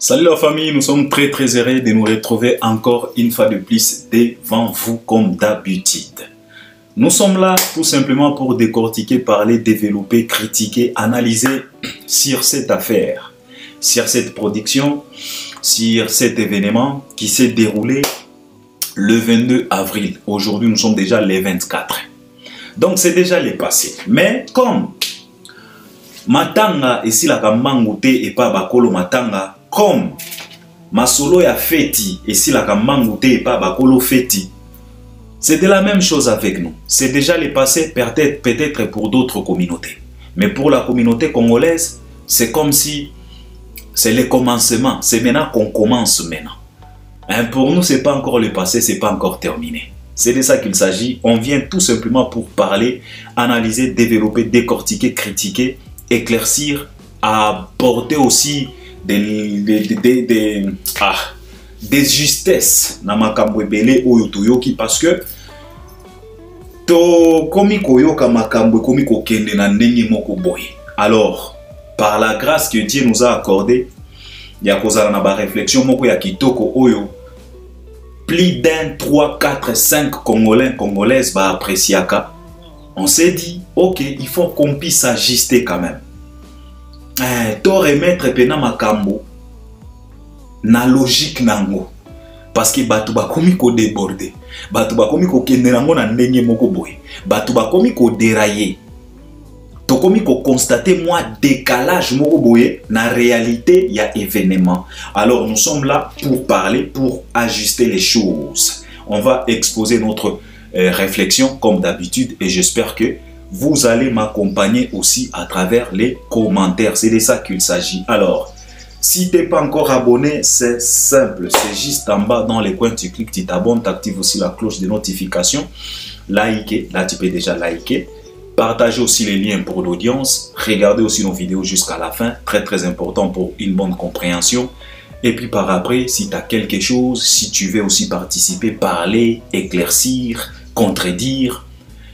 Salut la famille, nous sommes très heureux de nous retrouver encore une fois de plus devant vous comme d'habitude. Nous sommes là tout simplement pour décortiquer, parler, développer, critiquer, analyser sur cette affaire, sur cette production, sur cet événement qui s'est déroulé le 22 avril. Aujourd'hui, nous sommes déjà le 24. Donc, c'est déjà le passé. Mais comme Matanga, ici la Kamangute et pas Bakolo Matanga, comme Masolo ya feti, ici la Kamangute et pas Bakolo feti, c'est de la même chose avec nous. C'est déjà le passé, peut-être pour d'autres communautés. Mais pour la communauté congolaise, c'est comme si c'est le commencement. C'est maintenant qu'on commence maintenant. Hein, pour nous, ce n'est pas encore le passé, ce n'est pas encore terminé. C'est de ça qu'il s'agit. On vient tout simplement pour parler, analyser, développer, décortiquer, critiquer, éclaircir, apporter aussi des justesses dans makambo ebele oyo toyoki parce que to komi koyoka makambo komi kokende na ndenge moko boye. Alors par la grâce que Dieu nous a accordé, ya kozala na ba réflexion moko ya kitoko oyo plus d'un 3 4 5 congolais congolaises ba appréciaka. On s'est dit OK, il faut qu'on puisse s'ajuster quand même. To remettre pena makambo na logique nango parce que batu bakomi ko déborder, batu bakomi ko kende nango na ndenge moko boye, batu bakomi ko dérailler, to komi ko constater moi décalage moko boye na réalité ya événement. Alors nous sommes là pour parler, pour ajuster les choses. On va exposer notre réflexion comme d'habitude et j'espère que vous allez m'accompagner aussi à travers les commentaires. C'est de ça qu'il s'agit. Alors, si tu n'es pas encore abonné, c'est simple. C'est juste en bas dans les coins, tu cliques, tu t'abonnes, tu actives aussi la cloche de notification. Likez, là tu peux déjà liker. Partagez aussi les liens pour l'audience. Regardez aussi nos vidéos jusqu'à la fin. Très important pour une bonne compréhension. Et puis par après, si tu as quelque chose, si tu veux aussi participer, parler, éclaircir, contredire,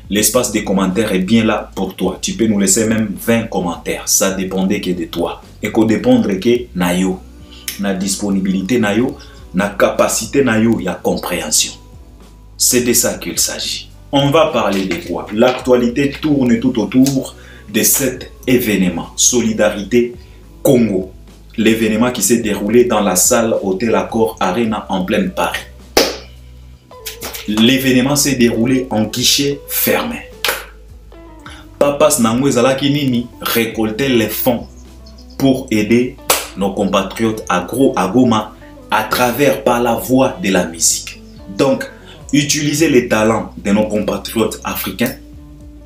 l'espace des commentaires est bien là pour toi. Tu peux nous laisser même 20 commentaires. Ça dépendait que de toi. Et qu'on dépendre que nayo, na disponibilité nayo, na capacité nayo, y a compréhension. C'est de ça qu'il s'agit. On va parler de quoi? L'actualité tourne tout autour de cet événement. Solidarité Congo. L'événement qui s'est déroulé dans la salle Hôtel Accor Arena en pleine Paris. L'événement s'est déroulé en guichet fermé. Papas Nangwezala Kinini récoltait les fonds pour aider nos compatriotes à Goma à travers par la voie de la musique. Donc, utiliser les talents de nos compatriotes africains,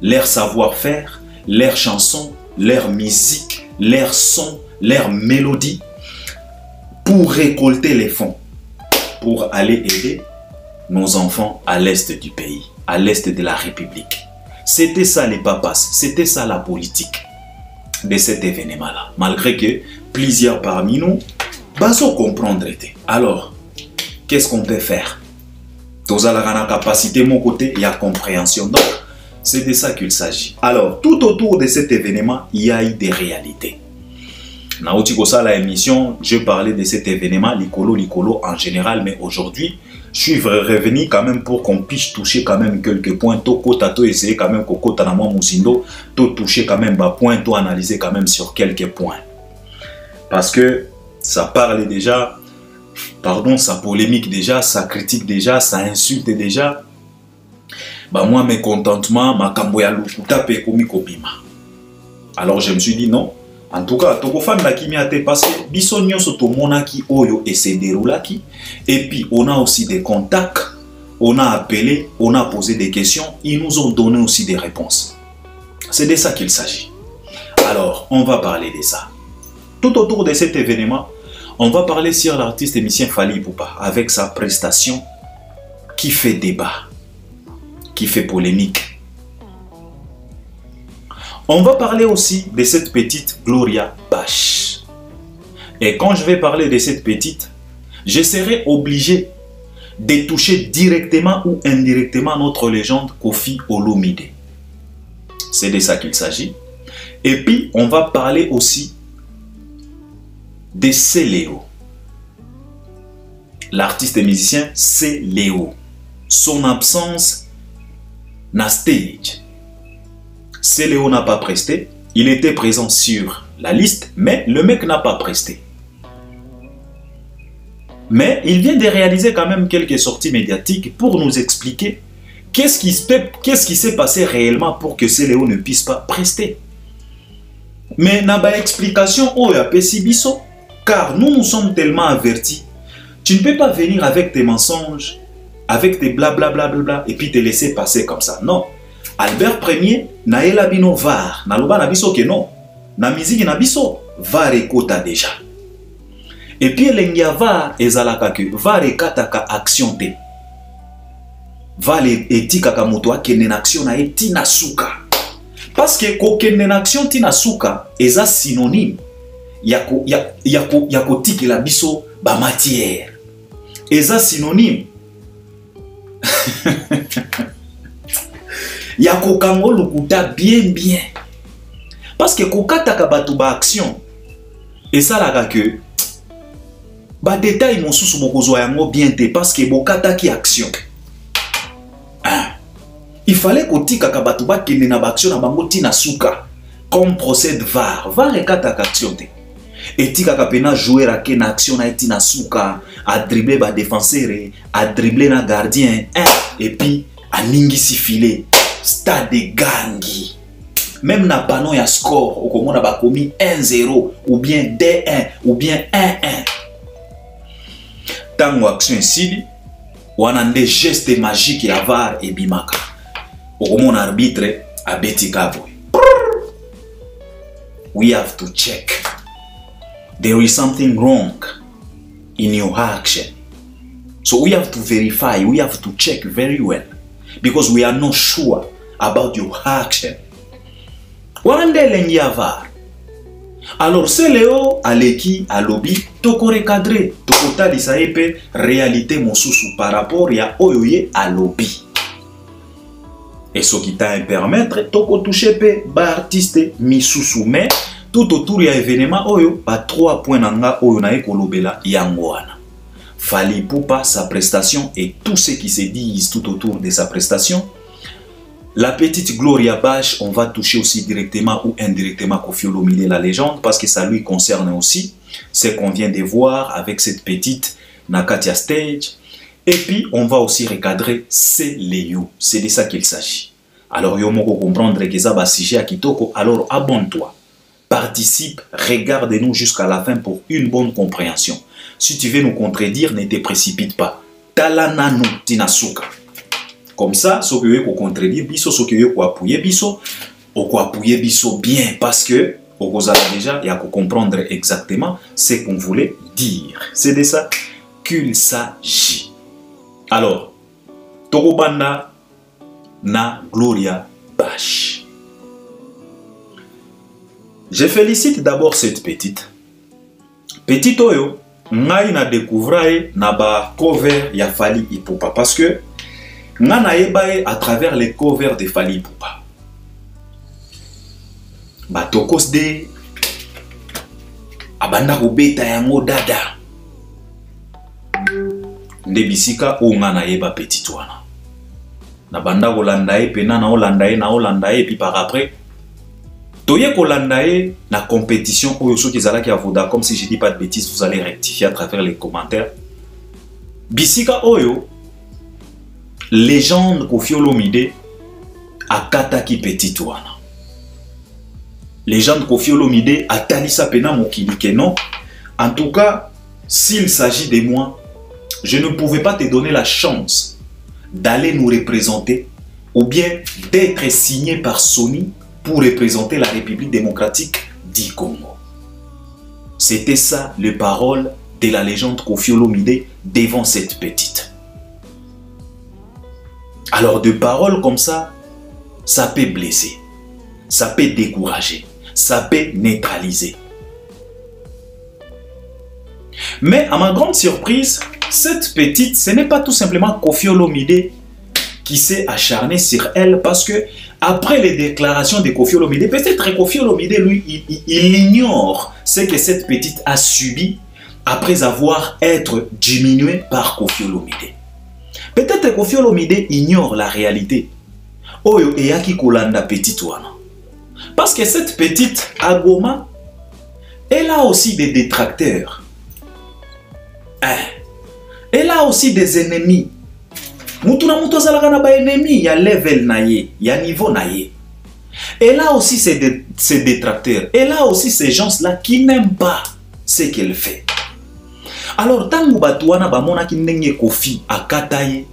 leur savoir-faire, leurs chansons, leur musique, leurs sons, leurs mélodies pour récolter les fonds, pour aller aider nos enfants à l'est du pays, à l'est de la République. C'était ça les papas, c'était ça la politique de cet événement-là. Malgré que plusieurs parmi nous, baso comprendre. Alors, qu'est-ce qu'on peut faire? Tous à la capacité, mon côté, il y a compréhension. Donc, c'est de ça qu'il s'agit. Alors, tout autour de cet événement, il y a eu des réalités. Dans la émission, je parlais de cet événement, l'icolo en général, mais aujourd'hui, je suis revenu quand même pour qu'on puisse toucher quand même quelques points. Toko tato essayer quand même Koko Tanamo Musindo, to toucher quand même bas point, to analyser quand même sur quelques points. Parce que ça parle déjà, pardon, ça polémique déjà, ça critique déjà, ça insulte déjà. Bah moi mes contentements, ma kamboya lukuta pe komi kobima. Alors je me suis dit non. En tout cas, toko fan la kimia te parce que biso nyonso to monaki oyo et se déroulaki et puis on a aussi des contacts, on a appelé, on a posé des questions, ils nous ont donné aussi des réponses. C'est de ça qu'il s'agit. Alors, on va parler de ça. Tout autour de cet événement, on va parler sur l'artiste émissien Fally Ipupa avec sa prestation qui fait débat, qui fait polémique. On va parler aussi de cette petite Gloria Bash. Et quand je vais parler de cette petite, je serai obligé de toucher directement ou indirectement notre légende Koffi Olomide. C'est de ça qu'il s'agit. Et puis, on va parler aussi de Céléo. L'artiste et musicien, c'est Léo. Son absence n'a stage. C'est Léo n'a pas presté. Il était présent sur la liste, mais le mec n'a pas presté. Mais il vient de réaliser quand même quelques sorties médiatiques pour nous expliquer qu'est-ce qui s'est passé réellement pour que ce Léo ne puisse pas prester. Mais n'a pas explication au Bisso, car nous sommes tellement avertis. Tu ne peux pas venir avec tes mensonges, avec tes blablabla, et puis te laisser passer comme ça. Non. Albert Ier, naela bino var, naloba na biso que non. Na musique na biso, var ekota déjà. Et puis lengia var ezalaka que var ekataka action te. Var etikaka moto akende na action na etina suka. Parce que kokende na action tina suka eza synonyme ya kotikela biso ba matière. Eza synonyme ya kokango lukuta bien. Parce que kokataka batu ba action esalaka que ba détail mosusu bokozwa yango bien te parce que bokata ki action. Il fallait kotikaka batu ba kende na ba action na bango tina suka comme procède var. Var ekataka action te. Etikaka pena jouer à ken action na etina suka a dribbler ba défenseur, a dribbler na gardien, et puis a ningisi filet. Stade de gangi. Même na panneau ya score, au komona ba komi 1-0 ou bien 2-1 ou bien 1-1. Tango action ici, wana nde geste magique ya var et bimaka. Au komona arbitre a beti kabo. We have to check. There is something wrong in your action. So we have to verify, we have to check very well. Because we are not sure about your action. Alors c'est Léo aleki alobi toko recadrer toko talisa epe réalité mosusu par rapport ya oyoye alobi. Et ce qui t'a permettre toko toucher pe ba artiste misusu mais tout autour ya événement oyo ba 3 points nanga oyo na ekolobela yangoana. Fally Ipupa, sa prestation et tout ce qui se disent tout autour de sa prestation. La petite Gloria Bash, on va toucher aussi directement ou indirectement Koffi Olomide, la légende, parce que ça lui concerne aussi. Ce qu'on vient de voir avec cette petite Nakatia Stage. Et puis, on va aussi recadrer c'est Léo. C'est de ça qu'il s'agit. Alors, yomoko comprendre que ça va sujet à Kitoko. Alors, abonne-toi. Participe, regarde-nous jusqu'à la fin pour une bonne compréhension. Si tu veux nous contredire, ne te précipite pas. Talananu tinasuka. Comme ça, ce que tu veux contredire, biso, ce que tu veux appuyer biso, ou appuyer biso bien, parce que vous allez déjà, il y a comprendre exactement ce qu'on voulait dire. C'est de ça qu'il s'agit. Alors, Tokobanda na Gloria Bash. Je félicite d'abord cette petite. Petite Oyo, ngai na découvrir na ba cover ya Fally Ipupa parce que nga na yebaye à travers les covers de Fally Ipupa. Ba tokos de abanda kobeta yango dada. Nde bisika o nga na yeba petite wana. Na banda kolanda ye pena na olanda ye puis par après Toye Kolandae, la compétition, ou ceux qui sont là, comme si je dis pas de bêtises, vous allez rectifier à travers les commentaires. Bisika Oyo, légende Koffi Olomide, a Kataki Petit Wana. Légende Koffi Olomide, a Talisa Pena Mokili Kenon. En tout cas, s'il s'agit de moi, je ne pouvais pas te donner la chance d'aller nous représenter ou bien d'être signé par Sony pour représenter la République démocratique du Congo. C'était ça les paroles de la légende Koffi Olomide devant cette petite. Alors de paroles comme ça peut blesser, ça peut décourager, ça peut neutraliser. Mais à ma grande surprise, cette petite, ce n'est pas tout simplement Koffi Olomide qui s'est acharné sur elle parce que après les déclarations de Koffi Olomide, peut-être Koffi Olomide, lui, il ignore ce que cette petite a subi après avoir été diminué par Koffi Olomide. Peut-être que Koffi Olomide ignore la réalité. Oyo eyaki kolanda petite wana. Parce que cette petite à Goma, elle a aussi des détracteurs. Elle a aussi des ennemis. Mutuna muto zalaka na ba ennemi, ya level na ye, ya niveau na ye. Elle a aussi ses détracteurs. Elle a aussi ces gens-là qui n'aiment pas ce qu'elle fait. Alors, tant que Batouana bamona ki ndenge Koffi akataye,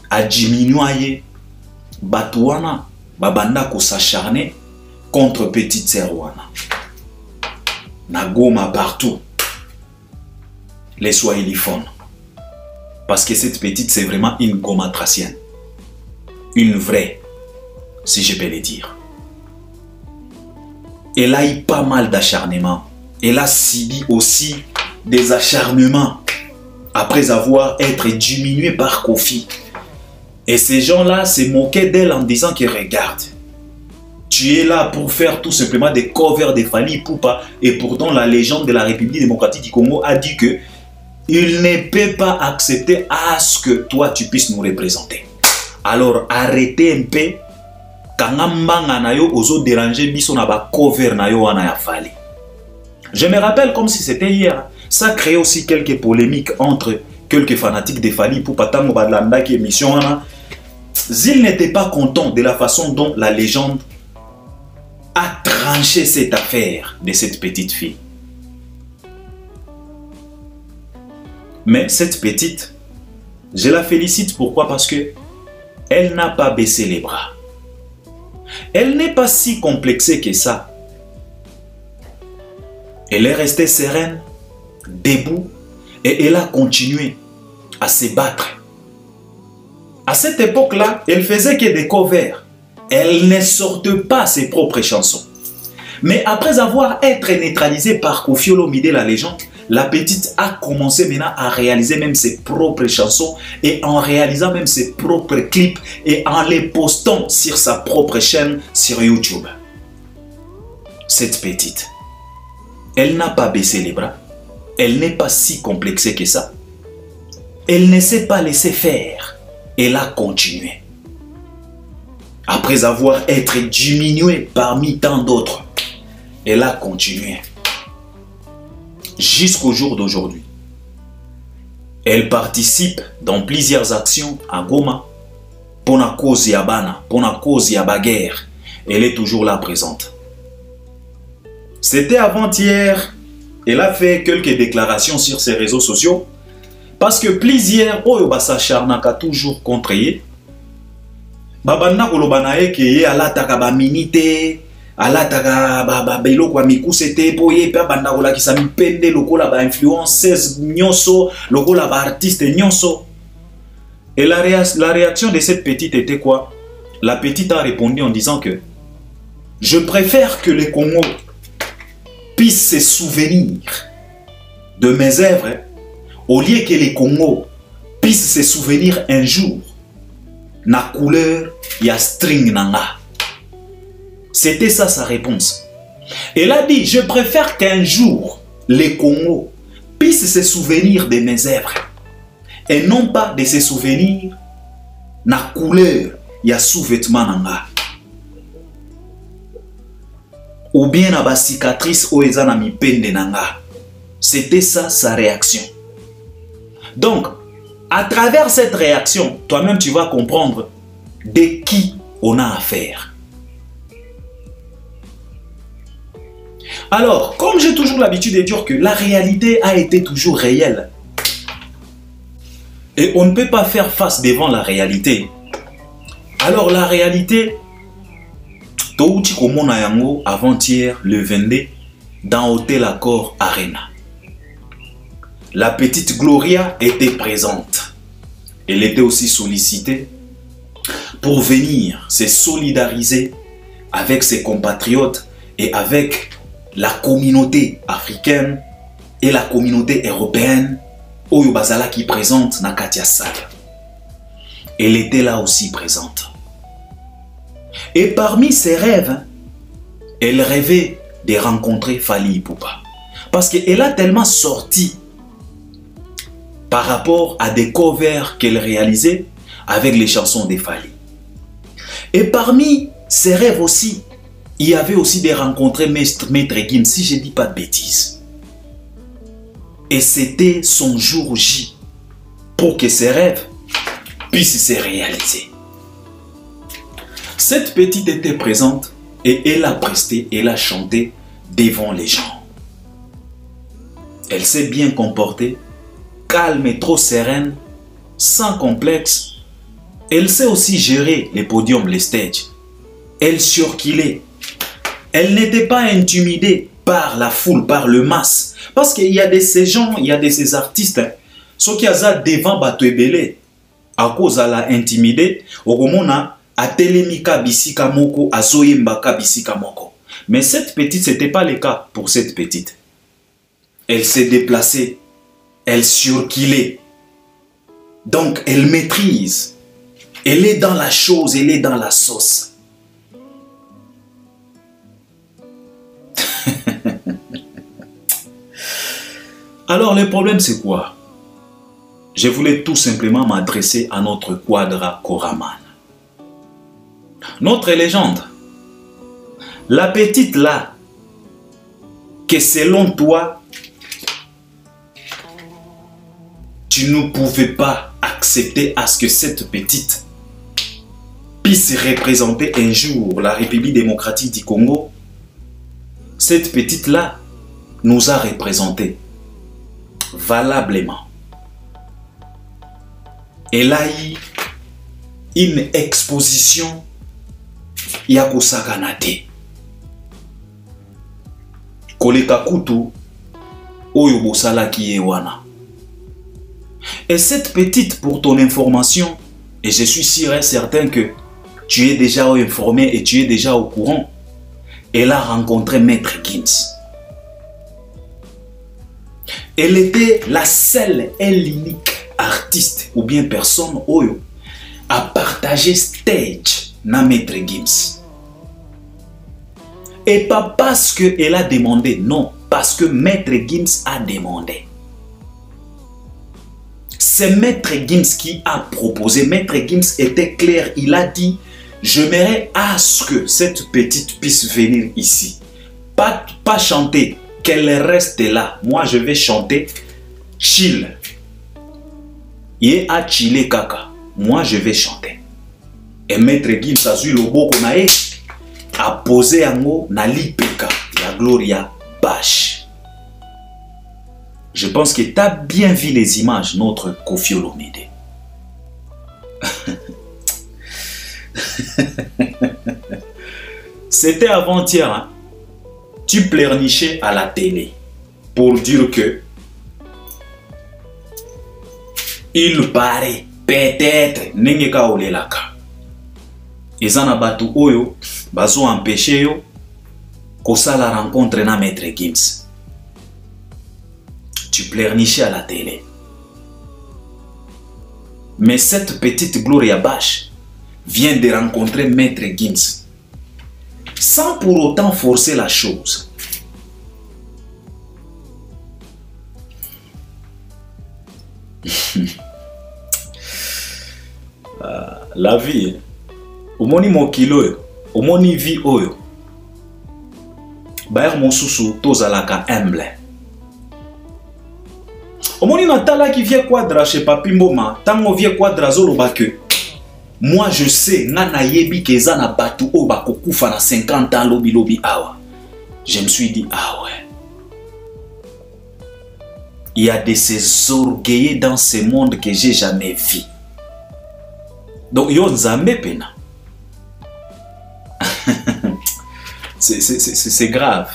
a diminué, Batouana babanda ko s'acharner contre petite sœur wana. Na Goma partout. Les Swahiliphones. Parce que cette petite, c'est vraiment une gomatracienne. Une vraie, si je peux le dire. Elle a eu pas mal d'acharnements. Elle a subi aussi des acharnements après avoir été diminuée par Koffi. Et ces gens-là se moquaient d'elle en disant que regarde, tu es là pour faire tout simplement des covers de Fally Ipupa, et pourtant la légende de la République démocratique du Congo a dit que il ne peut pas accepter à ce que toi tu puisses nous représenter. Alors arrêtez un peu. Je me rappelle comme si c'était hier. Ça crée aussi quelques polémiques entre quelques fanatiques de Fally Ipupa tango badlanda qui émission. Ils n'étaient pas contents de la façon dont la légende a tranché cette affaire de cette petite fille. Mais cette petite, je la félicite. Pourquoi? Parce que elle n'a pas baissé les bras. Elle n'est pas si complexée que ça. Elle est restée sereine, debout, et elle a continué à se battre. À cette époque-là, elle faisait que des covers. Elle ne sortait pas ses propres chansons. Mais après avoir été neutralisée par Koffi Olomide, la légende, la petite a commencé maintenant à réaliser même ses propres chansons, et en réalisant même ses propres clips et en les postant sur sa propre chaîne sur YouTube. Cette petite, elle n'a pas baissé les bras. Elle n'est pas si complexée que ça. Elle ne s'est pas laissée faire. Elle a continué. Après avoir été diminuée parmi tant d'autres, elle a continué. Jusqu'au jour d'aujourd'hui. Elle participe dans plusieurs actions à Goma. Pour la cause Yabana, pour la cause Yabaguerre. Elle est toujours là présente. C'était avant-hier. Elle a fait quelques déclarations sur ses réseaux sociaux. Parce que plusieurs Oyobasa Charnaka toujours contre elle. Babana Kolobanae qui est à la Takabaminite. Alataka babelo kwa mikusete poye pa banda kola kisami pende lokola ba influenceuse nyonso lokola ba artiste nyonso. Et la réaction de cette petite était quoi? La petite a répondu en disant que je préfère que les Congo puissent se souvenir de mes œuvres au lieu que les Congo puissent se souvenir un jour na couleur ya string nanga. C'était ça sa réponse. Elle a dit, je préfère qu'un jour, les Congos puissent se souvenir de mes œuvres. Et non pas de se souvenir na couleur ya sous-vêtement nanga. Ou bien na ba cicatrice o eza na mipende nanga. C'était ça sa réaction. Donc, à travers cette réaction, toi-même tu vas comprendre de qui on a affaire. Alors, comme j'ai toujours l'habitude de dire que la réalité a été toujours réelle, et on ne peut pas faire face devant la réalité, alors la réalité, Touti Komona Yango avant-hier, le 22, dans Hôtel Accor Arena. La petite Gloria était présente. Elle était aussi sollicitée pour venir se solidariser avec ses compatriotes et avec la communauté africaine et la communauté européenne Oyo Bazala qui présente na Katia Sal. Elle était là aussi présente. Et parmi ses rêves, elle rêvait de rencontrer Fally Ipupa. Parce qu'elle a tellement sorti par rapport à des covers qu'elle réalisait avec les chansons des Fally. Et parmi ses rêves aussi, il y avait aussi de rencontrer Maître Gims, si je ne dis pas de bêtises. Et c'était son jour J pour que ses rêves puissent se réaliser. Cette petite était présente et elle a presté, elle a chanté devant les gens. Elle s'est bien comportée, calme et trop sereine, sans complexe. Elle sait aussi gérer les podiums, les stages. Elle surquillait. Elle n'était pas intimidée par la foule, par le masse. Parce qu'il y a de ces gens, il y a de ces artistes, ceux qui ont devant Batoebele, à cause de la intimidée, Ogomona a télémika bisika moko, a zoyembaka bisika moko. Mais cette petite, ce n'était pas le cas pour cette petite. Elle s'est déplacée, elle surquillait. Donc elle maîtrise. Elle est dans la chose, elle est dans la sauce. Alors le problème c'est quoi? Je voulais tout simplement m'adresser à notre Quadra Koraman. Notre légende. La petite là, que selon toi, tu ne pouvais pas accepter à ce que cette petite puisse représenter un jour la République démocratique du Congo. Cette petite-là nous a représentés valablement. Elle a eu une exposition Yakusakanate. Koleka kutu oyo bosala ki ewana. Et cette petite, pour ton information, et je suis sûr et certain que tu es déjà informé et tu es déjà au courant, elle a rencontré Maître Gims. Elle était la seule et l'unique artiste ou bien personne oyo à partager stage na Maître Gims. Et pas parce qu'elle a demandé, non, parce que Maître Gims a demandé. C'est Maître Gims qui a proposé. Maître Gims était clair, il a dit, j'aimerais à ce que cette petite puisse venir ici. Pas chanter, qu'elle reste là. Moi, je vais chanter chill. Il a chillé kaka. Moi, je vais chanter. Et Maître Gims a eu le beau qu'on a posé un mot na lipeka, la Gloria Bash. Je pense que tu as bien vu les images, notre Koffi Olomide. C'était avant-hier, hein? Tu pleurnichais à la télé pour dire que il paraît peut-être nengeka olelaka. Ezana batu oyo bazo empêcher yo kosa la rencontre na Maître Gims. Tu pleurnichais à la télé. Mais cette petite Gloria Bash vient de rencontrer Maître Gims sans pour autant forcer la chose. La vie, omoni mokilo, omoni vie oyo. Baer mosusu tozalaka humble. Omoni natala qui vient Quadra chez Papi Mboma, tango vient Quadra zoloba que moi je sais ngana yebi keza na batu o bakokufa na 50 ans lobi awa. Je me suis dit ah ouais. Il y a de ces orgueillés dans ce monde que j'ai jamais vu. Donc yo nzambe pena. C'est grave.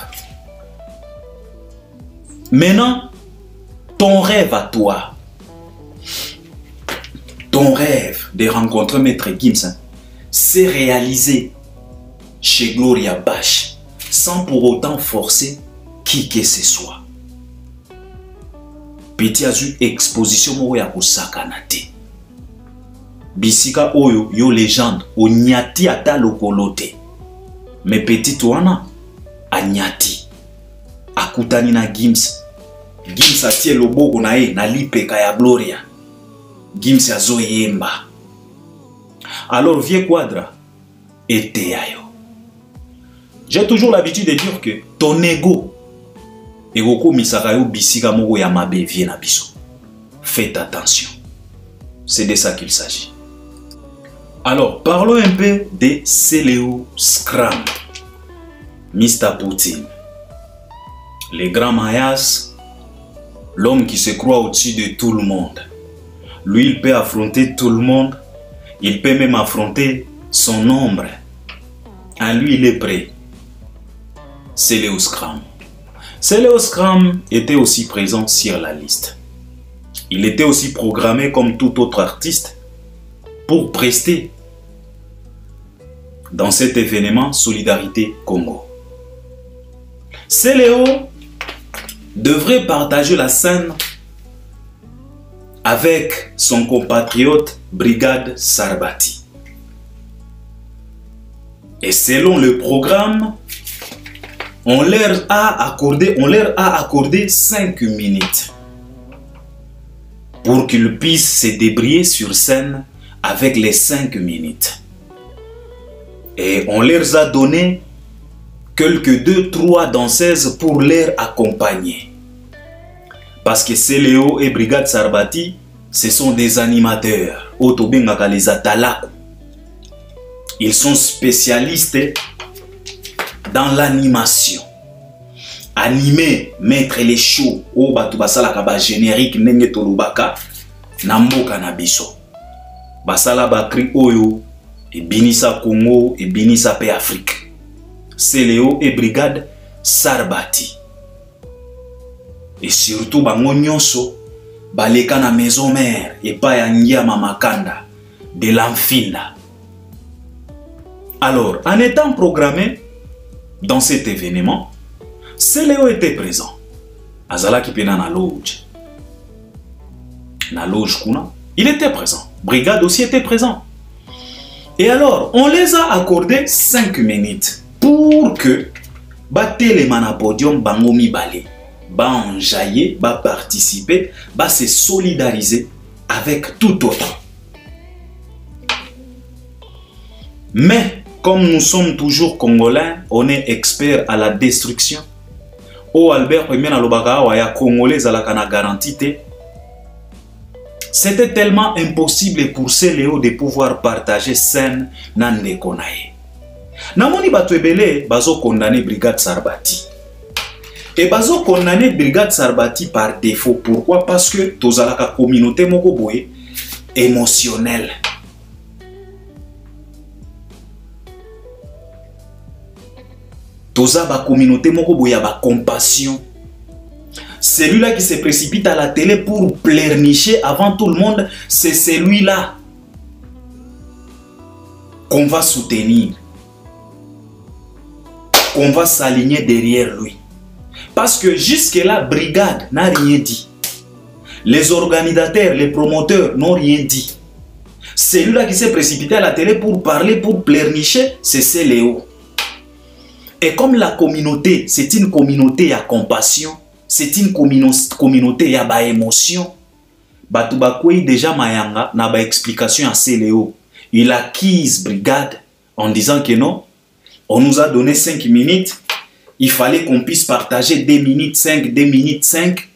Maintenant, ton rêve à toi, ton rêve de rencontrer Maître Gims, c'est réalisé chez Gloria Bash, sans pour autant forcer qui que ce soit. Petit a eu exposition moya kusakanate. Bisika oyo yo légende o nyati ata lokolote. Mais petit wana a nyati. akutani na Gims. Gims atie loboko na ye na lipeka ya Gloria. Gims azoyemba. Alors Vieux Quadra était ayo. J'ai toujours l'habitude de dire que ton ego egoko misaka yo bisika moko ya mabe vie na biso. Faites attention. C'est de ça qu'il s'agit. Alors, parlons un peu de Seleo Scram. Mr. Poutine. Le grand Mayas, l'homme qui se croit au-dessus de tout le monde. Lui, il peut affronter tout le monde. Il peut même affronter son ombre. À lui, il est prêt. Seleo Scram. Seleo Scram était aussi présent sur la liste. Il était aussi programmé comme tout autre artiste pour prester dans cet événement Solidarité Congo. Seleo devrait partager la scène avec son compatriote Brigade Sarbati. Et selon le programme, on leur a accordé 5 minutes pour qu'ils puissent se débrouiller sur scène avec les 5 minutes. Et on leur a donné quelques 2-3 danseuses pour leur accompagner. Parce que Seleo et Brigade Sarbati, ce sont des animateurs. Les Atalaku. Ils sont spécialistes dans l'animation. Animer, mettre les shows au batubasala kaba générique nenge tolubaka namboka na biso. Basala bakri oyo et binisa Congo et binisa pe Afrique. Seleo et Brigade Sarbati. Et surtout bango nyonso baleka na maison mère et pa ya ngia mamakanda de l'Amfinda. Alors, en étant programmé dans cet événement, Seleo était présent. Azala qui pena na loge. Na loge kuna, il était présent. Brigade aussi était présent. Et alors, on les a accordé 5 minutes pour que Batelemana podium bangomi balé, ba enjailler, ba participer, ba se solidariser avec tout autre. Mais comme nous sommes toujours congolais, on est expert à la destruction. Oh Albert Premier Nalobaka ya congolais à la cana garantie. C'était tellement impossible pour Seleo de pouvoir partager scène nande konaye. Namoni bato ebele bazo condamné Brigade Sarbati. Et bazo condamné Brigade Sarbati par défaut. Pourquoi? Parce que tozalaka communauté moko boye émotionnelle. Toza ba communauté moko boya ba compassion. Celui-là qui se précipite à la télé pour pleurnicher avant tout le monde, c'est celui-là qu'on va soutenir, qu'on va s'aligner derrière lui. Parce que jusque-là, Brigade n'a rien dit. Les organisateurs, les promoteurs n'ont rien dit. Celui-là qui s'est précipité à la télé pour parler, pour pleurnicher, c'est Seleo. Et comme la communauté, c'est une communauté à compassion, c'est une communauté à ba émotion, Batubakwe déjà mayanga n'a ba explication à Seleo. Il acquise Brigade en disant que non, on nous a donné 5 minutes, il fallait qu'on puisse partager 2 minutes 5, 2 minutes 5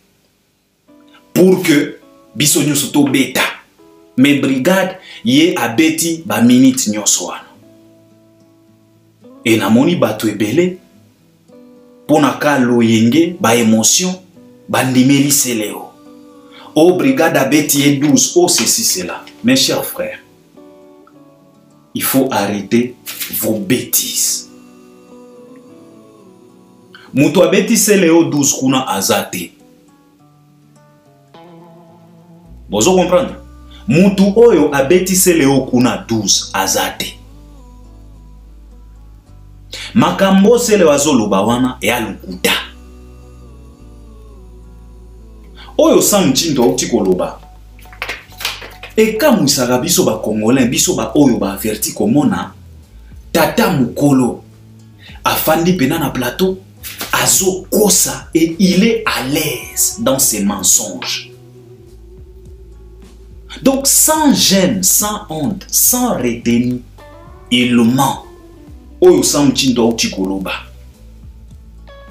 pour que Bissonyo soto beta. Mais Brigade yé a beti ba minute nyoswana. Et namoni bato ebele pona ka loyenge ba émotion bandimeli Seleo. Oh Brigade a beti 12, oh ceci cela. Mes chers frères, il faut arrêter vos bêtises. Mutu abeti Seleo 12 kuna azate. Bozo comprendre? Mutu oyo abeti Seleo kuna 12 azate. Makambo Seleo azoloba wana e alukuta. Oyo samchindo okti koloba. E kamusaka biso ba Congolais, biso ba oyo ba averti komona tata mukolo afandi pena na plateau azo kosa et il est à l'aise dans ses mensonges. Donc sans gêne, sans honte, sans retenue, il ment. Oyo samchindo chikoloba.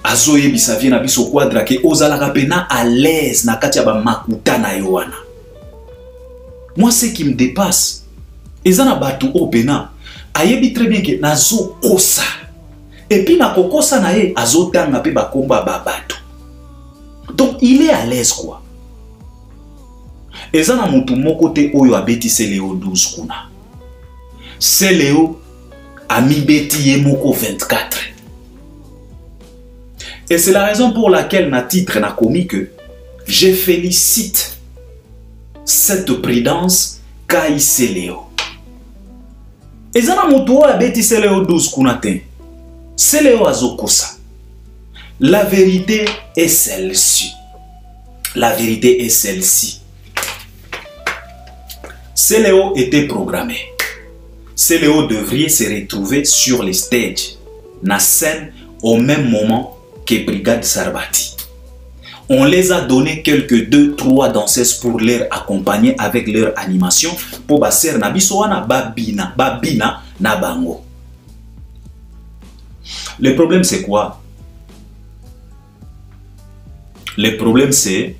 Azo yebisa vie na biso quadra ke ozalaka pena à l'aise na kati ya ba makuta na yoana. Moi ce qui me dépasse, ezana batu opena ayebi très bien que nazo kosa. Et puis na kokosa na ye azo tanga pe bakomba babatu. Donc il est à l'aise quoi. Ezana mutu moko te oyo abeti Seleo 12 kuna. Seleo a mi beti ye moko 24. Et c'est la raison pour laquelle na titre na commis que je félicite cette prudence Kai Seleo. Ezana mutu oyo abeti Seleo 12 kuna te. Seleo azokosa. La vérité est celle-ci. La vérité est celle-ci. Seleo était programmé. Seleo devrait se retrouver sur les stages, na scène au même moment que Brigade Sarbati. On les a donné quelques 2-3 danseuses pour leur accompagner avec leur animation pour baser na biso wana babina na bango. Le problème c'est quoi? Le problème c'est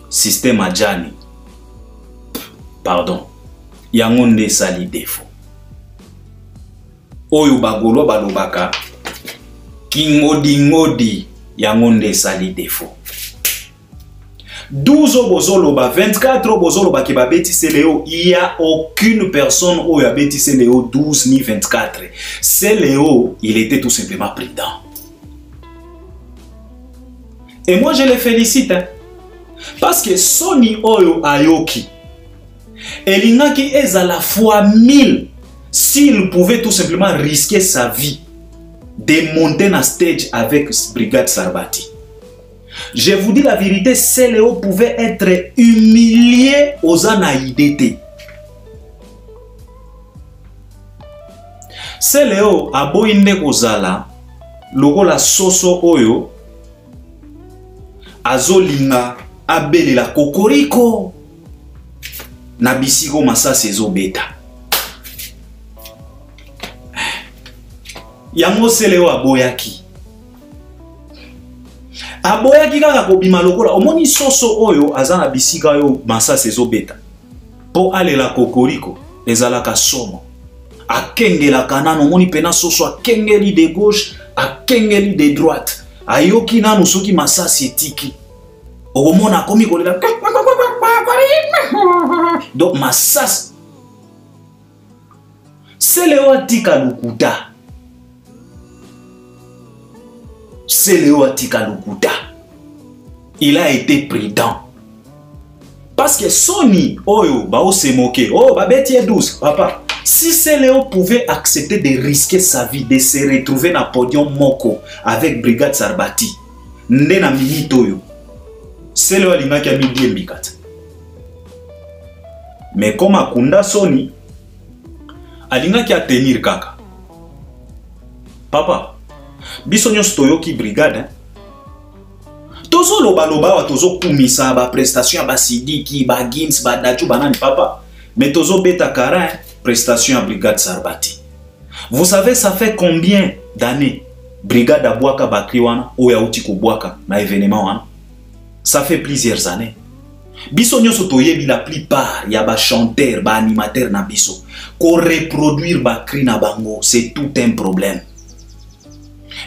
système Adjani. Pardon. Yangonde sali défaut. Oyo bagolo balobaka ngodi yangonde sali défaut. 12 bozoloba, 24 bozoloba ki babeti Seleo, il y a aucune personne oyo abeti Seleo 12 ni 24. Seleo, il était tout simplement prudent. Et moi je le félicite hein, parce que Sony oyo ayoki Elingaki est à la fois 1000 s'il pouvait tout simplement risquer sa vie de monter na stage avec Brigade Sarbati. Je vous dis la vérité, Seleo pouvait être humilié aux anaïdétés. Seleo a boinde kozala logo la soso oyo azolinga abeli la kokoriko na bisiko masasi ezo beta. Yango Seleo aboyaki. Aboyaki kaka kobima lokola omoni soso oyo azana bisika yo masasi ezo beta. Po ale la kokoriko ezalaka somo. Akengela kanano moni pena soso akengeli de gauche, akengeli de droite. Ayoki nanu soki masasi etiki. Omona komi kolela. Donc masasi. Seleo atika lukuta. Seleo atika lukuta. Il a été prudent. Parce que Sony, oyo, ba se moquer. Oh, ba beti 12, papa. Si Seleo pouvait accepter de risquer sa vie, de se retrouver na podium moko avec Brigade Sarbati, nde na minute oyo, Seleo alingaki a midi mbikata. Mais comme akunda Sony, alingaki a tenir kaka. Papa, biso nyonso toyoki Brigade, hein? Tozo loba wa tozo kumisa ba prestation ba Sidiki, ba Gims, ba Dachu, banani papa. Mais tozo beta kara, hein? Prestation à Brigade Sarbati. Vous savez ça fait combien d'années Brigade a Bouaka Bakriwana ou Yaouti Kobouaka na événement wana? Ça fait plusieurs années. Biso nyonso toyebi la plupart ya ba chanteur, ba animateur na biso. Ko reproduire ba cri na bango, c'est tout un problème.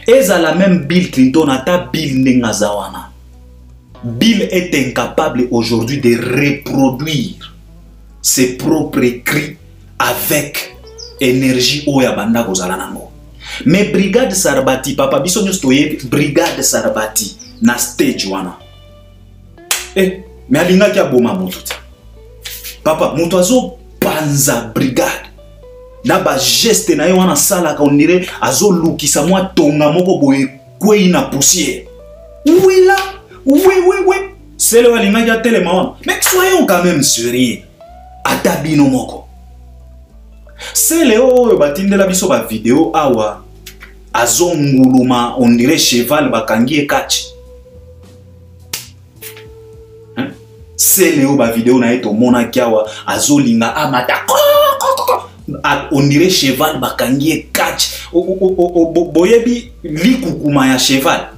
Eza la même Bill Clinton ata Bill Nengazawana. Bill est incapable aujourd'hui de reproduire ses propres cris avec énergie oya banda kozala nango. Mais Brigade Sarbati, papa biso nyonso toyebi Brigade Sarbati na stage wana. Mais alinga ki aboma mutu te. Papa mutu azo panza Brigade. Na ba geste na yo wana sala ka onire azo lukisa mwa tonga moko boye kwei na poussière. Oui là, oui. C'est le alinga ki atelema wana. Mais soyons quand même sérieux. Atabino moko. Seleo batindela biso ba vidéo awa azonguluma on dirait cheval bakangi catch. C'est Léo ba vidéo na eto mona kiawa azolinga amata on dirait cheval bakangi catch boyebi likukuma ya cheval.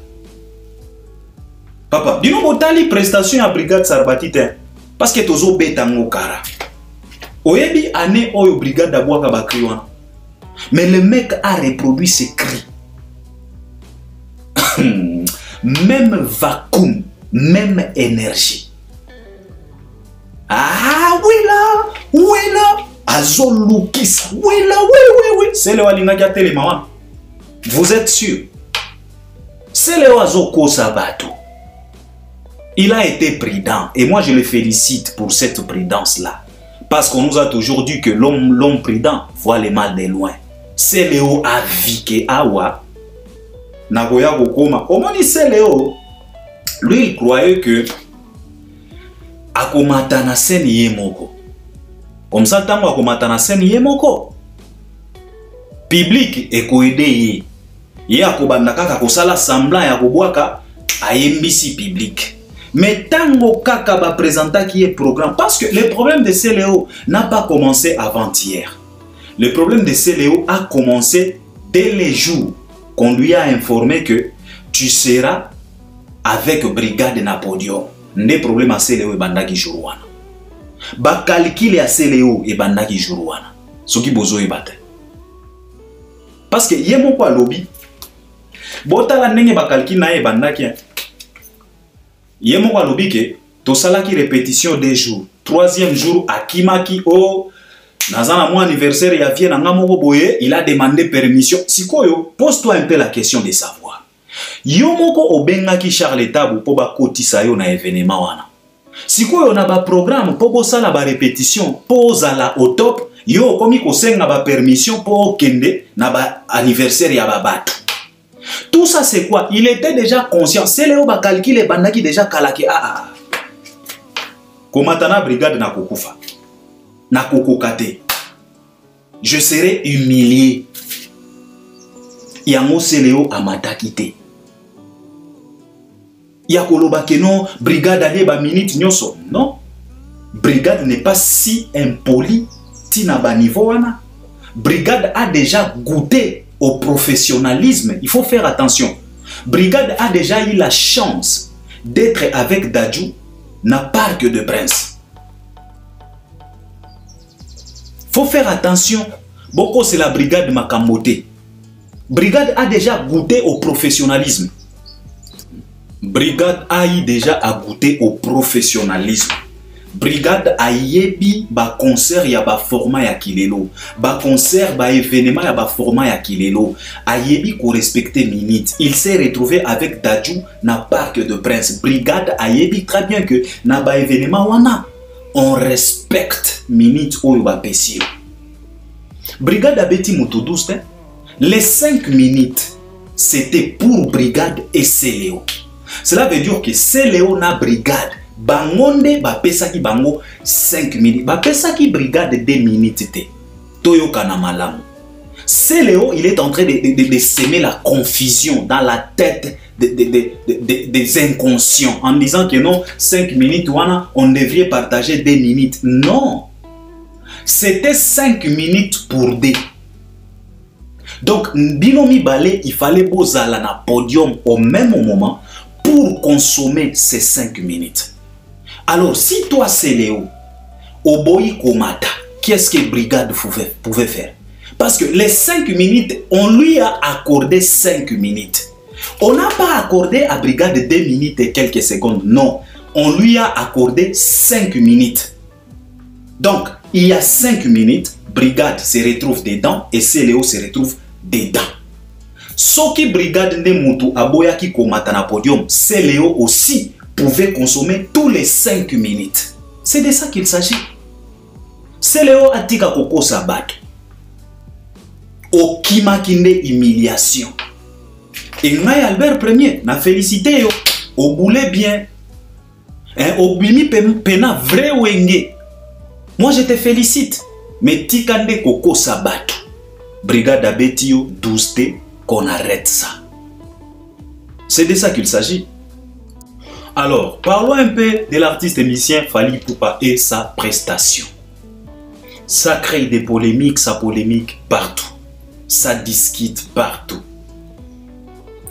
Papa bino botali prestation ya brigade Sarbatite parce que tozo beta ngokara oyebi année oyo brigade abwaka bakri wana. Mais le mec a reproduit ces cris. Même vacuum, même énergie. Ah oui là, azolukisa, oui là, oui. C'est le walinga tele maman. Vous êtes sûr? C'est le Azoko Sabato. Il a été prudent et moi je le félicite pour cette prudence-là. Parce qu'on nous a toujours dit que l'homme prudent voit le mal de loin. C'est Léo a viké awa. Nagoya Gokoma. Au moins, c'est Léo. Lui, il croyait que Akomatana sen yemoko. Comme ça, tango Akomatana sen yemoko. Public et koede ye akobandaka kakosala semblant ya kobwaka ayembisi public. Mais tango kaka ba présenta qui est programme parce que le problème de Céléo n'a pas commencé avant-hier. Le problème de Céléo a commencé dès les jours qu'on lui a informé que tu seras avec Brigade Napoléon. N'est problème à Céléo et bandaki jourouana. Ba calcule à Céléo et bandaki jourouana. Ce qui bozo et bate. Parce que yemo kwa lobby. Bota la nenge ba calcule na e bandaki. Yemo kwa lobby ke to salaki répétition des jours. Troisième jour akimaki o Nazana mon anniversaire ya vie na ngamoko boye, il a demandé permission. Sikoyo, pose-toi un peu la question de savoir. Yo moko obengaki Charles Tabu po ba kotisa yo na événement wana. Sikoyo na ba programme po bosala ba répétition, posa la au top, yo komi ko senga ba permission po kende na ba anniversaire ya babatu. Tout ça c'est quoi? Il était déjà conscient. C'est Léo ba calcule bandaki déjà kalake Komatana brigade na kokufa. Na kokokate. Je serai humilié. Yango Céléo amatakite. Yakoloba ke non, brigade allait ba minute nyoso. Non. Brigade n'est pas si impoli tina ba niveau wana. Brigade a déjà goûté au professionnalisme. Il faut faire attention. Brigade a déjà eu la chance d'être avec Dadju na Parc de Prince. Faut faire attention. Boko c'est la brigade Makambote. Brigade a déjà goûté au professionnalisme. Brigade a eu déjà à goûter au professionnalisme. Brigade a yebi ba concert ya ba format ya kilelo. Ba concert ba événement ya ba format ya kilelo. A yebi ko respecter minute. Il s'est retrouvé avec Dadju na Parc de Prince. Brigade a yebi très bien que na ba événement wana on respecte minute oyo ba pesio. Brigade abeti moto douce. Les 5 minutes c'était pour Brigade et Céléo. Cela veut dire que Céléo na Brigade bangonde ba pesaki bango 5 minutes. Ba pesaki Brigade 2 minutes te. Toyo kana malamu. Céléo il est en train de semer la confusion dans la tête des inconscients en disant que non 5 minutes wana on devrait partager 2 minutes. Non. C'était 5 minutes pour 2. Donc binomi balé il fallait bozala na podium au même moment pour consommer ces 5 minutes. Alors si toi Céléo Oboyi Komata, qu'est-ce que Brigade pouvait faire? Parce que les 5 minutes, on lui a accordé 5 minutes. On n'a pas accordé à Brigade 2 minutes et quelques secondes. Non, on lui a accordé 5 minutes. Donc, il y a 5 minutes, Brigade se retrouve dedans et Céléo se retrouve dedans. Ce qui Brigade de Moutou Aboyaki Komata na podium, Céléo aussi pouvait consommer tous les 5 minutes. C'est de ça qu'il s'agit. Céléo atika koko sabat. Okima kinde humiliation. Et Ngaï Albert Premier n'a félicité yo. Au boulé bien. Au bimi pena vrai wenge. Moi je te félicite. Mais tikande koko sabat. Brigade abetio 12T. qu'on arrête ça. C'est de ça qu'il s'agit. Alors, parlons un peu de l'artiste et musicien Fally Ipupa et sa prestation. Ça crée des polémiques, ça polémique partout. Ça discute partout.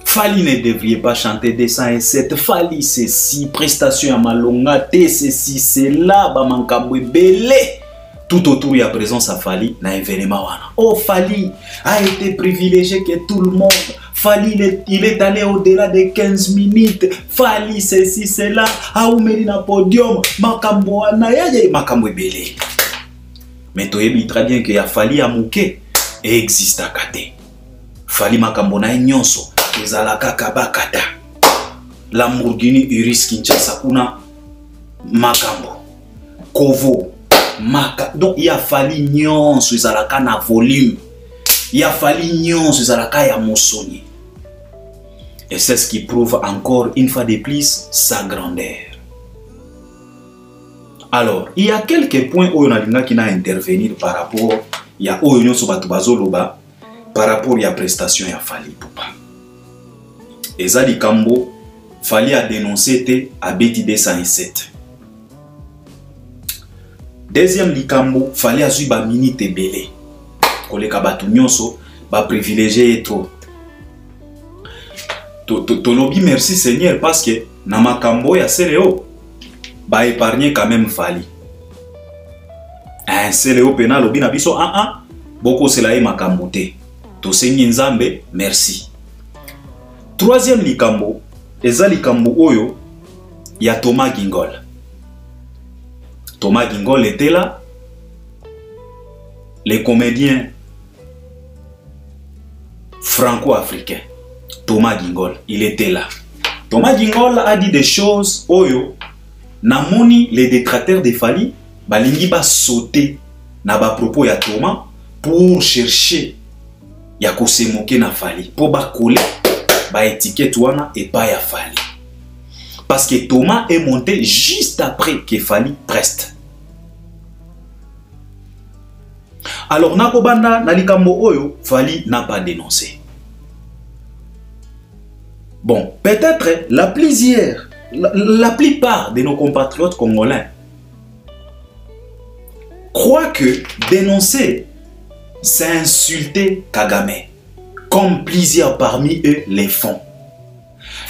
Fally ne devrait pas chanter des 107. Fally ceci, prestation à Malonga, ceci, c'est là, Bamankabwe belé. Tout autour, il y a présence à Fally, na événement. Oh, Fally a été privilégié que tout le monde. Fally, il est allé au-delà de 15 minutes. Fally, ceci, c'est là. Aoumeri na podium. Makambo anayaye. Makambo belé. Mais tu sais très bien qu'il y a Fally à Mouké et existe à Kate. Fally Makambo na nyonso. Ezalaka kabakata. Lamborghini Urus Kinshasa kuna Makambo. Kovo. Donc il y a Fally nyonso ezalaka na volume. Il y a Fally nyonso ezalaka ya mosoni. Et c'est ce qui prouve encore une fois de plus sa grandeur. Alors, il y a quelques points où on a qui n'a intervenir par rapport il y a Oyo Sobatu Bazoloba par rapport à la prestation de Fally Ipupa. Et Zali Kambo, Fally a dénoncé à Betty 207. Deuxième likambo, Fally a eu ba minute belé. Koleka batu nyonso ba privilégié trop. Tolobi merci Seigneur parce que na makambo ya Seleo ba épargner quand même Fally. Un Seleo penal lobi na biso boko selaye makambo te. To sengi nzambe merci. Troisième likambo, eza likambo oyo ya Thomas Gingol. Thomas Gingol était là. Les comédiens franco-africains. Thomas Gingol, il était là. Thomas Gingol a dit des choses oyo. Namoni les détracteurs de Fally balingi ba sauter na ba propos ya Thomas pour chercher ya ko se moquer na Fally pour ba coller ba étiquette wana et pas ya Fally. Parce que Thomas est monté juste après que Fally preste. Alors nakobanda na likambo oyo Fally n'a pas dénoncé. Bon, peut-être la plupart de nos compatriotes congolais croient que dénoncer, c'est insulter Kagame, comme plusieurs parmi eux les font.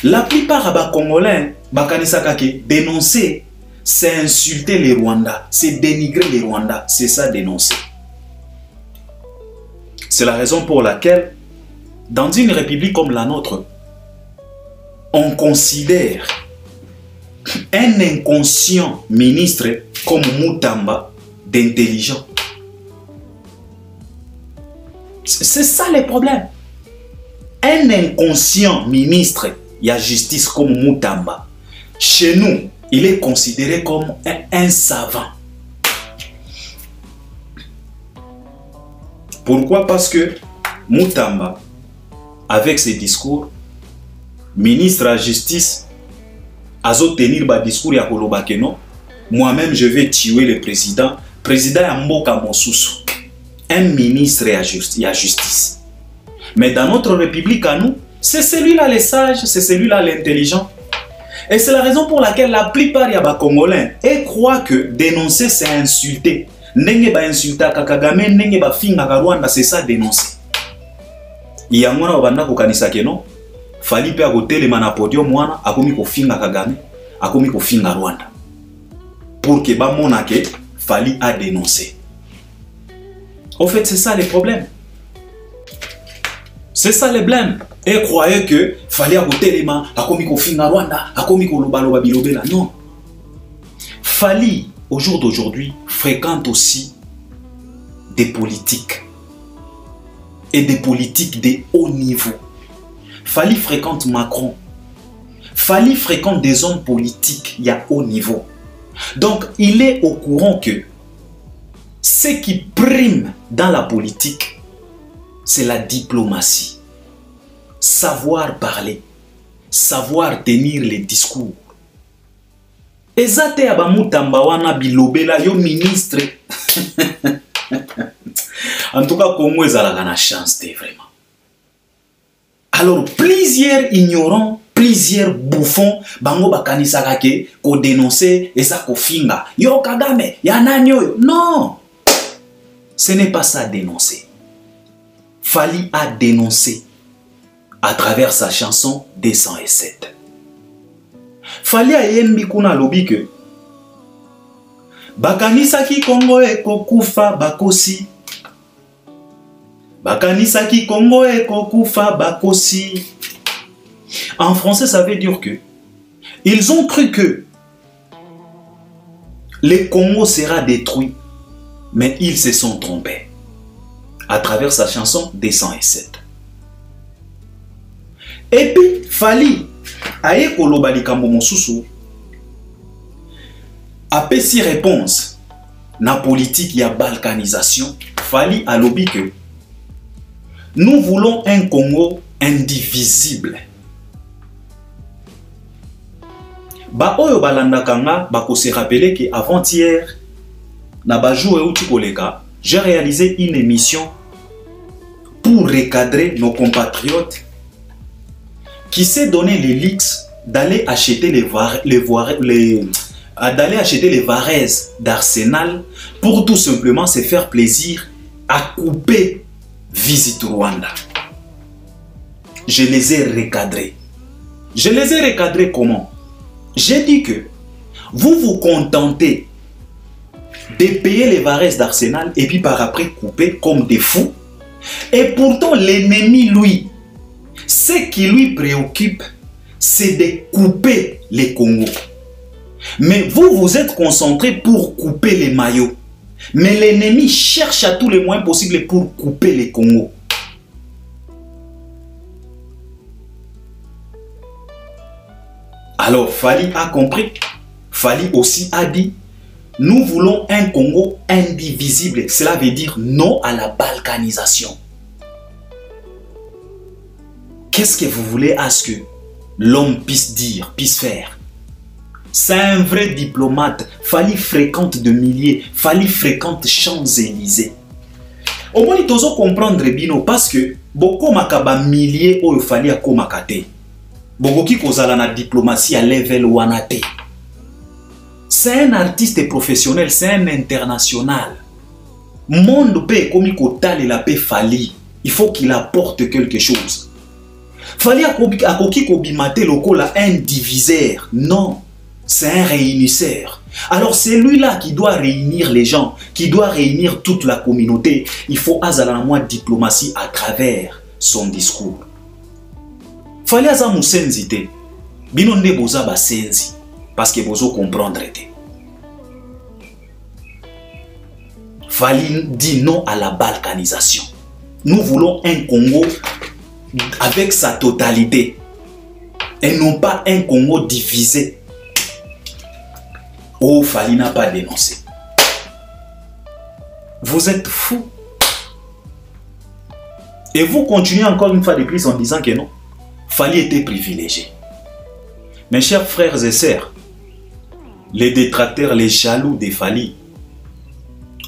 La plupart des Congolais, dénoncer, c'est insulter les Rwandais, c'est dénigrer les Rwandais, c'est ça dénoncer. C'est la raison pour laquelle, dans une république comme la nôtre, on considère un inconscient ministre comme Mutamba d'intelligent. C'est ça le problème. Un inconscient ministre, il y a justice comme Mutamba. Chez nous, il est considéré comme un savant. Pourquoi? Parce que Mutamba, avec ses discours, ministre de la justice, a tenir un discours à Kolobakeno. Moi-même, je vais tuer le président. Président Mboka Mosusu. Un ministre à justice. Mais dans notre république à nous, c'est celui-là le sage, c'est celui-là l'intelligent. Et c'est la raison pour laquelle la plupart des Congolais croient que dénoncer c'est insulter. Nenge ba insulta Kagame, nenge ba finga Rwanda, c'est ça dénoncer. Il y a un banda ko kanisa keno, Fally pe akotelema na podium wana akomi ko finga Kagame, akomi ko finga Rwanda. Pour que ba monake Fally a dénoncé. En fait, c'est ça le problème. C'est ça le blême. Et croyez que Fally akotelema akomi ko finga Rwanda, akomi ko lobaloba bilobela. Non. Fally au jour d'aujourd'hui, fréquente aussi des politiques. Et des politiques de haut niveau. Fally fréquente Macron. Fally fréquente des hommes politiques à haut niveau. Donc, il est au courant que ce qui prime dans la politique, c'est la diplomatie. Savoir parler. Savoir tenir les discours. Ezate abamutamba wana bilobela yo ministre. En tout cas, Congo ezalaka na chance vraiment. Alors, plusieurs ignorants, plusieurs bouffons, bango bakanisaka ke ko dénoncer et ça ko finga. Yo Kagame, ya nani yo. Non. Ce n'est pas ça dénoncer. Fally a dénoncé à travers sa chanson 207. Fally a yembi kuna lobi que bakanisaki Congo eko kufa bakosi. Bakanisaki Congo eko kufa bakosi. En français, ça veut dire que ils ont cru que le Congo sera détruit, mais ils se sont trompés à travers sa chanson 207. Et puis, Fally aye koloba likambo mosusu apesi réponse na politique ya balkanisation. Fally alobi que nous voulons un Congo indivisible. Ba oyo balandaka nga bako se rappeler que avant-hier na bajou euti koleka, j'ai réalisé une émission pour recadrer nos compatriotes qui s'est donné les luxe d'aller acheter les varaises d'Arsenal pour tout simplement se faire plaisir à couper Visit Rwanda. Je les ai recadrés. Je les ai recadrés comment? J'ai dit que vous vous contentez de payer les varaises d'Arsenal et puis par après couper comme des fous. Et pourtant l'ennemi, lui, ce qui lui préoccupe, c'est de couper les Congos. Mais vous, vous êtes concentrés pour couper les maillots. Mais l'ennemi cherche à tous les moyens possibles pour couper les Congos. Alors Fally a compris. Fally aussi a dit, nous voulons un Congo indivisible. Cela veut dire non à la balkanisation. Qu'est-ce que vous voulez à ce que l'homme puisse dire, puisse faire? C'est un vrai diplomate. Fally fréquente de milliers. Fally fréquente Champs-Élysées. Au moins, il faut comprendre bino parce que beaucoup makaba milliers ou Fally a komakate. Beaucoup qui kozala na diplomatie à level wanate. C'est un artiste professionnel, c'est un international. Monde peut comme il la paix Fally. Il faut qu'il apporte quelque chose. Fally a koki kobimate lokola un diviseur. Non. C'est un réunisseur. Alors c'est lui-là qui doit réunir les gens, qui doit réunir toute la communauté. Il faut azala diplomatie à travers son discours. Fally aza musenzi te. Bino nde boza basenzi parce que bozo comprendre te. Fally dit non à la balkanisation. Nous voulons un Congo avec sa totalité et non pas un Congo divisé. Oh, Fally n'a pas dénoncé. Vous êtes fous. Et vous continuez encore une fois de plus en disant que non. Fally était privilégié. Mes chers frères et sœurs, les détracteurs, les jaloux de Fally,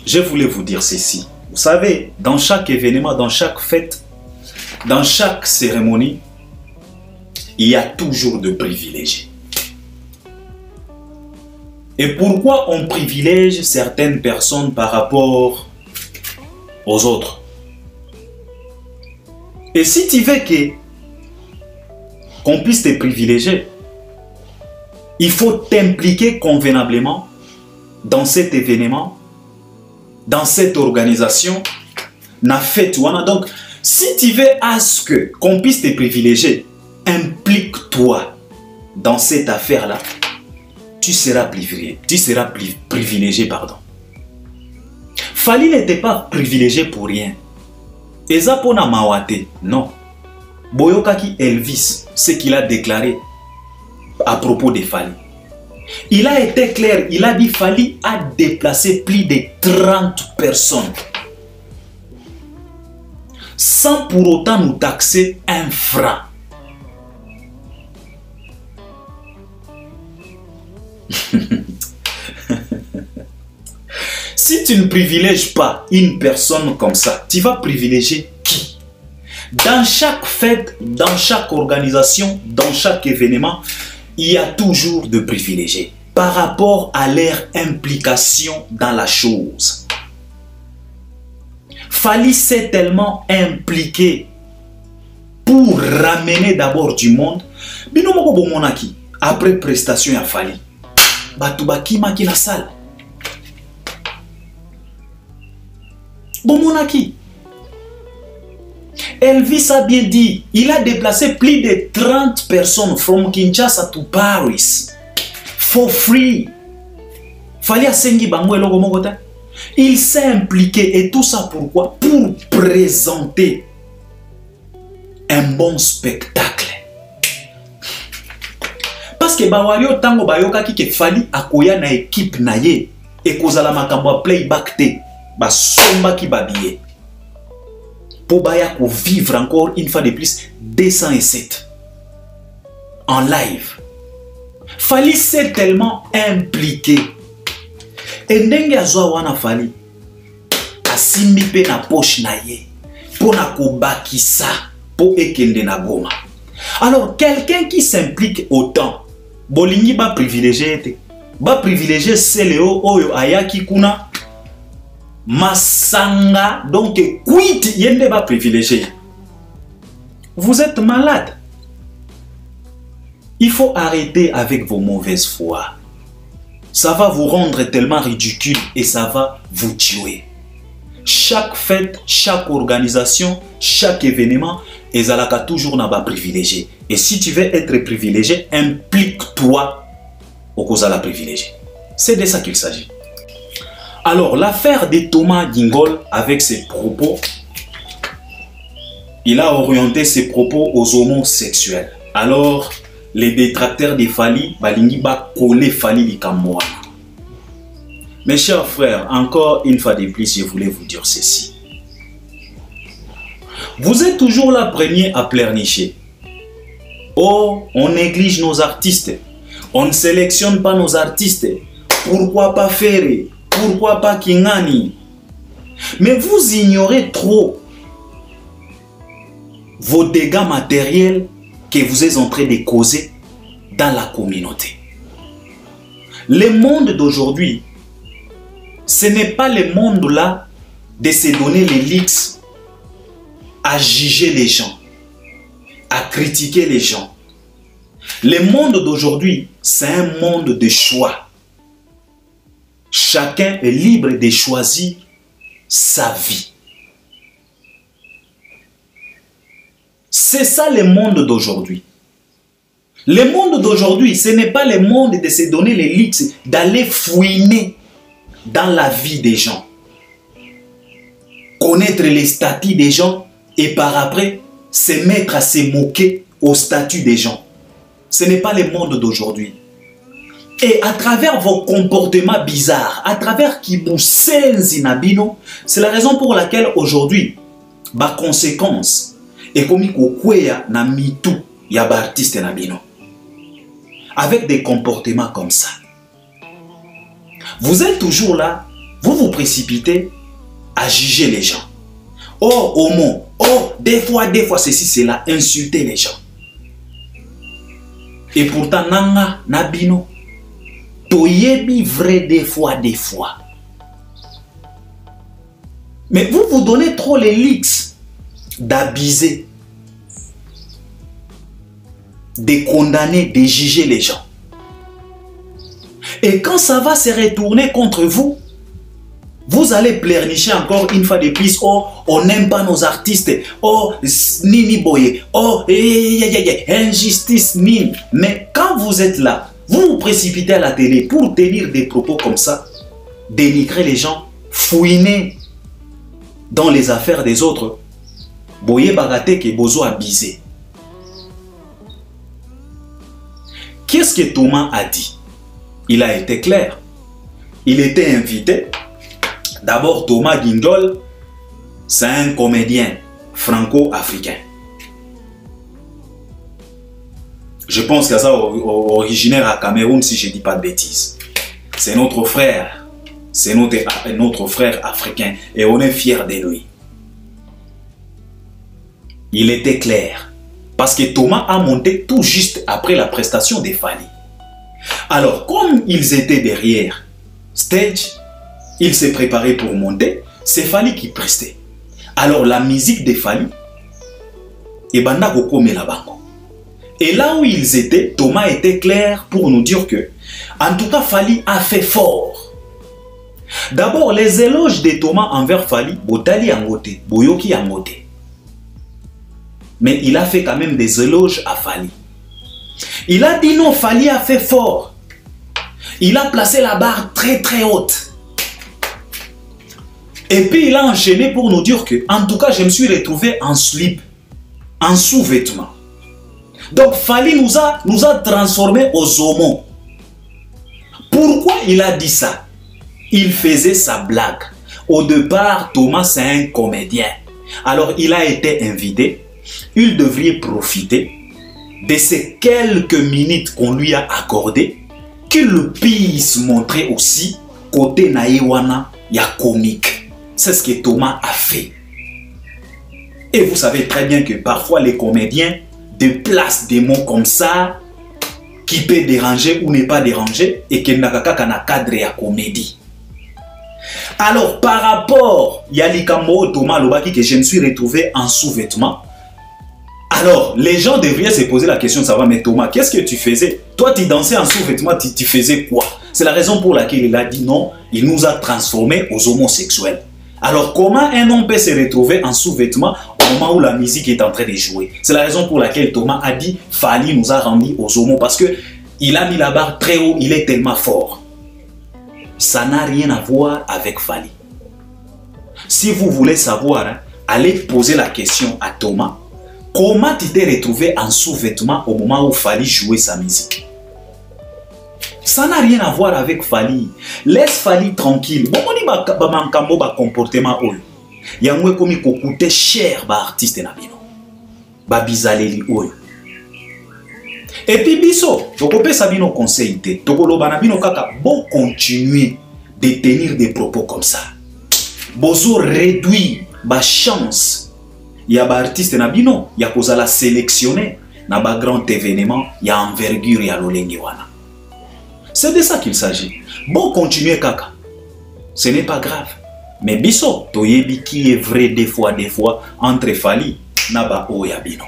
je voulais vous dire ceci. Vous savez, dans chaque événement, dans chaque fête, dans chaque cérémonie, il y a toujours de privilégiés. Et pourquoi on privilège certaines personnes par rapport aux autres? Et si tu veux qu'on puisse te privilégier, il faut t'impliquer convenablement dans cet événement, dans cette organisation, na fête. Donc, si tu veux à ce qu'on puisse te privilégier, implique-toi dans cette affaire-là. Tu seras privilégié, pardon. Fally n'était pas privilégié pour rien. Eza pona mawate, non. Boyokaki Elvis, ce qu'il a déclaré à propos de Fally. Il a été clair, il a dit Fally a déplacé plus de 30 personnes. Sans pour autant nous taxer un franc. Si tu ne privilèges pas une personne comme ça, tu vas privilégier qui? Dans chaque fête, dans chaque organisation, dans chaque événement, il y a toujours de privilégiés par rapport à leur implication dans la chose. Fally s'est tellement impliqué pour ramener d'abord du monde. Binomoko bomonaki après prestation ya Fally. Batubaki maki la salle. Bomonaki. Elvis a bien dit, il a déplacé plus de 30 personnes from Kinshasa to Paris for free. Fally asengi bango eloko moko te. Il s'est impliqué et tout ça pourquoi? Pour présenter un bon spectacle. Parce que bawario tango bayoka ki ke Fally akoya na équipe na ye et kozala makambo playback te ba somba ki babiye. Pour baya ko vivre encore une fois de plus 207 en live. Fally s'est tellement impliqué. Et ndenge azwa wana Fally asimbi pe na poche na ye pour na kobakisa pour ekende na Goma. Alors quelqu'un qui s'implique autant bolingi ba privilégié c'est Léo oyo ayaki kuna masanga donc quit yende ba privilégié. Vous êtes malade. Il faut arrêter avec vos mauvaises foi. Ça va vous rendre tellement ridicule et ça va vous tuer. Chaque fête, chaque organisation, chaque événement, ezalaka toujours n'a pas privilégié. Et si tu veux être privilégié, implique-toi au cause de la privilégié. C'est de ça qu'il s'agit. Alors, l'affaire de Thomas Gingol avec ses propos, il a orienté ses propos aux homosexuels. Alors, les détracteurs de Fally, balingi ba coller Fally likamwa. Mes chers frères, encore une fois de plus, je voulais vous dire ceci. Vous êtes toujours la première à pleurnicher. Oh, on néglige nos artistes. On ne sélectionne pas nos artistes. Pourquoi pas Ferré? Pourquoi pas Kingani? Mais vous ignorez trop vos dégâts matériels que vous êtes en train de causer dans la communauté. Le monde d'aujourd'hui, ce n'est pas le monde là de se donner les leaks à juger les gens, à critiquer les gens. Le monde d'aujourd'hui, c'est un monde de choix. Chacun est libre de choisir sa vie. C'est ça le monde d'aujourd'hui. Le monde d'aujourd'hui, ce n'est pas le monde de se donner les leaks, d'aller fouiner dans la vie des gens. Connaître les statuts des gens et par après se mettre à se moquer au statut des gens. Ce n'est pas le monde d'aujourd'hui. Et à travers vos comportements bizarres, à travers Kibusenzi Nabino, c'est la raison pour laquelle aujourd'hui, ma conséquence est comme Kokweya na mitu ya ba artiste Nabino. Avec des comportements comme ça. Vous êtes toujours là, vous vous précipitez à juger les gens. Oh, homo, oh, des fois, ceci, cela, insulter les gens. Et pourtant, nanga, nabino, toyebi vrai des fois. Mais vous vous donnez trop les leaks d'abuser, de condamner, de juger les gens. Et quand ça va se retourner contre vous, vous allez pleurnicher encore une fois de plus. Oh, on n'aime pas nos artistes. Oh, nini boye. Oh, injustice, nini. Mais quand vous êtes là, vous vous précipitez à la télé pour tenir des propos comme ça, dénigrer les gens, fouiner dans les affaires des autres. Boye bagate que bozo abusé. Qu'est-ce que Thomas a dit? Il a été clair. Il était invité. D'abord, Thomas Gingol, c'est un comédien franco-africain. Je pense qu'il est originaire à Cameroun, si je ne dis pas de bêtises. C'est notre frère. C'est notre frère africain. Et on est fiers de lui. il était clair. Parce que Thomas a monté tout juste après la prestation de Fally. Alors, comme ils étaient derrière stage, ils se préparaient pour monter, c'est Fally qui prestait. Alors, la musique de Fally, et banda koko melabango. Et là où ils étaient, Thomas était clair pour nous dire que, en tout cas, Fally a fait fort. D'abord, les éloges de Thomas envers Fally, Botali Angote, Boyoki Angote. Mais il a fait quand même des éloges à Fally. Il a dit non, Fally a fait fort. Il a placé la barre très très haute. Et puis il a enchaîné pour nous dire que, en tout cas, je me suis retrouvé en slip, en sous-vêtements. Donc Fally nous a transformés aux homos. Pourquoi il a dit ça? Il faisait sa blague. Au départ, Thomas c'est un comédien. Alors il a été invité. Il devrait profiter de ces quelques minutes qu'on lui a accordées, qu'il puisse montrer aussi côté naïwana ya comique. C'est ce que Thomas a fait. Et vous savez très bien que parfois les comédiens déplacent des mots comme ça qui peut déranger ou ne pas déranger et qui n'a qu'à cadre ya comédie. Alors par rapport à Yalikambo Thomas Lobaki que je me suis retrouvé en sous-vêtements. Alors, les gens devraient se poser la question de savoir, mais Thomas, qu'est-ce que tu faisais? Toi, tu dansais en sous-vêtements, tu faisais quoi? C'est la raison pour laquelle il a dit non, il nous a transformés aux homosexuels. Alors, comment un homme peut se retrouver en sous-vêtements au moment où la musique est en train de jouer? C'est la raison pour laquelle Thomas a dit, Fally nous a rendus aux homos, parce qu'il a mis la barre très haut, il est tellement fort. Ça n'a rien à voir avec Fally. Si vous voulez savoir, hein, allez poser la question à Thomas. Comment tu t'es retrouvé en sous-vêtements au moment où Fally jouait sa musique? Ça n'a rien à voir avec Fally. Laisse Fally tranquille. Bon, on dit que comportement oyo. Yangwe komi ko coûter cher ba artiste na bino. Ba bizaleli oyo. Et puis biso, tokope sabino conseil te. Tokoloba na bino kaka bon continuer de tenir des propos comme ça. Bozo réduire ba chance. Il y a des artistes nabino, il y a cause à la sélectionner dans un grand événement, il y a envergure, il y a l'olengiwana. C'est de ça qu'il s'agit. Bon, continuez kaka. Ce n'est pas grave. Mais biso, toyebi qui est vrai des fois, entre Fally, naba oyabino.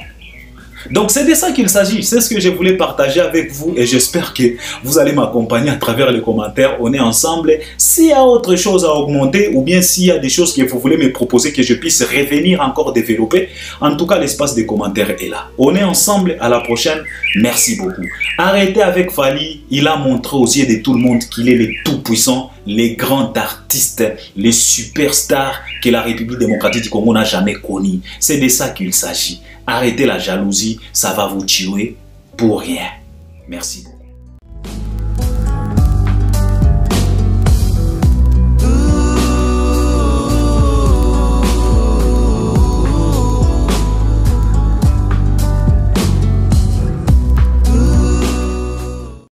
Donc c'est de ça qu'il s'agit, c'est ce que je voulais partager avec vous et j'espère que vous allez m'accompagner à travers les commentaires. On est ensemble. S'il y a autre chose à augmenter ou bien s'il y a des choses que vous voulez me proposer que je puisse revenir encore développer, en tout cas l'espace des commentaires est là. On est ensemble, à la prochaine, merci beaucoup. Arrêtez avec Fally, il a montré aux yeux de tout le monde qu'il est le tout-puissant, les grands artistes, les superstars que la République démocratique du Congo n'a jamais connus. C'est de ça qu'il s'agit. Arrêtez la jalousie, ça va vous tuer pour rien. Merci.